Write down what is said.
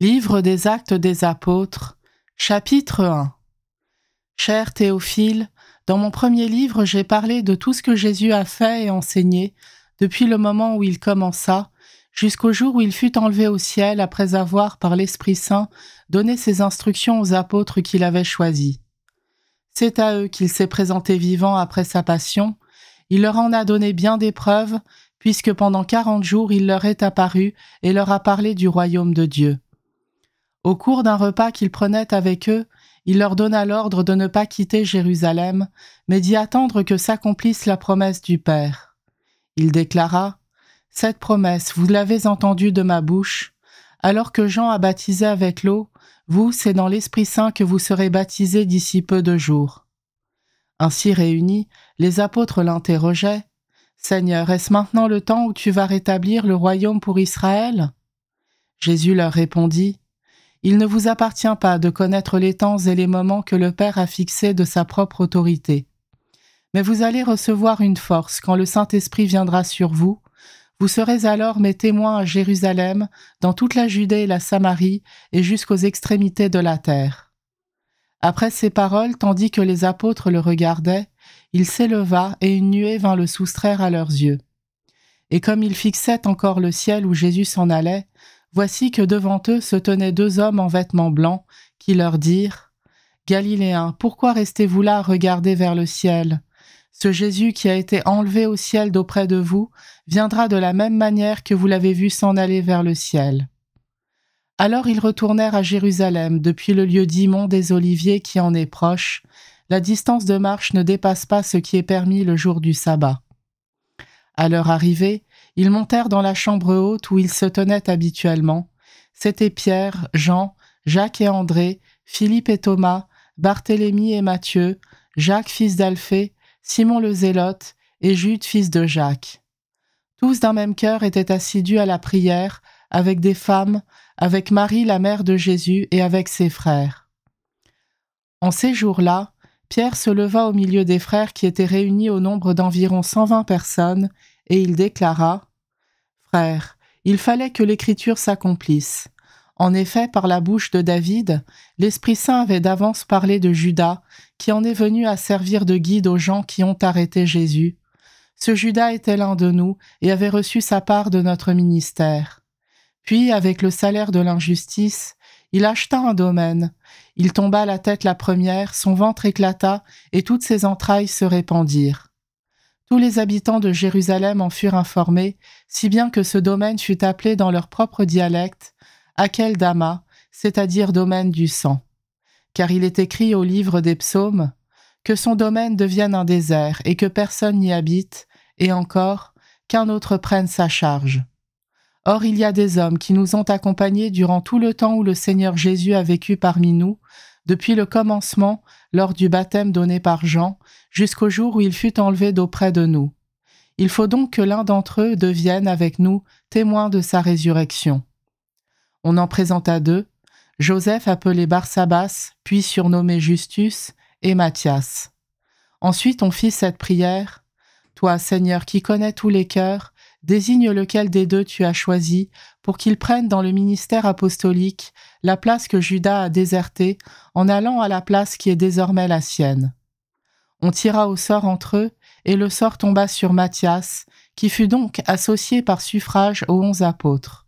Livre des Actes des Apôtres, chapitre 1. Cher Théophile, dans mon premier livre, j'ai parlé de tout ce que Jésus a fait et enseigné depuis le moment où il commença, jusqu'au jour où il fut enlevé au ciel après avoir, par l'Esprit Saint, donné ses instructions aux apôtres qu'il avait choisis. C'est à eux qu'il s'est présenté vivant après sa passion. Il leur en a donné bien des preuves, puisque pendant 40 jours il leur est apparu et leur a parlé du royaume de Dieu. Au cours d'un repas qu'il prenait avec eux, il leur donna l'ordre de ne pas quitter Jérusalem, mais d'y attendre que s'accomplisse la promesse du Père. Il déclara : « Cette promesse, vous l'avez entendue de ma bouche. Alors que Jean a baptisé avec l'eau, vous, c'est dans l'Esprit Saint que vous serez baptisés d'ici peu de jours. » Ainsi réunis, les apôtres l'interrogeaient : « Seigneur, est-ce maintenant le temps où tu vas rétablir le royaume pour Israël ?» Jésus leur répondit : « Il ne vous appartient pas de connaître les temps et les moments que le Père a fixés de sa propre autorité. Mais vous allez recevoir une force quand le Saint-Esprit viendra sur vous. Vous serez alors mes témoins à Jérusalem, dans toute la Judée et la Samarie, et jusqu'aux extrémités de la terre. » Après ces paroles, tandis que les apôtres le regardaient, il s'éleva et une nuée vint le soustraire à leurs yeux. Et comme ils fixaient encore le ciel où Jésus s'en allait, voici que devant eux se tenaient 2 hommes en vêtements blancs, qui leur dirent : « Galiléens, pourquoi restez-vous là à regarder vers le ciel ? Ce Jésus qui a été enlevé au ciel d'auprès de vous viendra de la même manière que vous l'avez vu s'en aller vers le ciel. » Alors ils retournèrent à Jérusalem, depuis le lieu dit Mont des Oliviers qui en est proche. La distance de marche ne dépasse pas ce qui est permis le jour du sabbat. À leur arrivée, ils montèrent dans la chambre haute où ils se tenaient habituellement. C'étaient Pierre, Jean, Jacques et André, Philippe et Thomas, Barthélemy et Matthieu, Jacques fils d'Alphée, Simon le Zélote et Jude fils de Jacques. Tous d'un même cœur étaient assidus à la prière, avec des femmes, avec Marie la mère de Jésus et avec ses frères. En ces jours-là, Pierre se leva au milieu des frères qui étaient réunis au nombre d'environ 120 personnes, et il déclara : « Frères, il fallait que l'Écriture s'accomplisse. En effet, par la bouche de David, l'Esprit Saint avait d'avance parlé de Judas, qui en est venu à servir de guide aux gens qui ont arrêté Jésus. Ce Judas était l'un de nous et avait reçu sa part de notre ministère. Puis, avec le salaire de l'injustice, il acheta un domaine. Il tomba la tête la première, son ventre éclata, et toutes ses entrailles se répandirent. Tous les habitants de Jérusalem en furent informés, si bien que ce domaine fut appelé dans leur propre dialecte Akeldama, c'est-à-dire domaine du sang. Car il est écrit au livre des psaumes que son domaine devienne un désert et que personne n'y habite, et encore qu'un autre prenne sa charge. Or il y a des hommes qui nous ont accompagnés durant tout le temps où le Seigneur Jésus a vécu parmi nous, depuis le commencement, lors du baptême donné par Jean, jusqu'au jour où il fut enlevé d'auprès de nous. Il faut donc que l'un d'entre eux devienne avec nous témoin de sa résurrection. » On en présenta 2, Joseph appelé Barsabas, puis surnommé Justus, et Matthias. Ensuite on fit cette prière : « Toi, Seigneur, qui connais tous les cœurs, désigne lequel des 2 tu as choisi pour qu'il prenne dans le ministère apostolique la place que Judas a désertée en allant à la place qui est désormais la sienne. » On tira au sort entre eux, et le sort tomba sur Matthias, qui fut donc associé par suffrage aux 11 apôtres.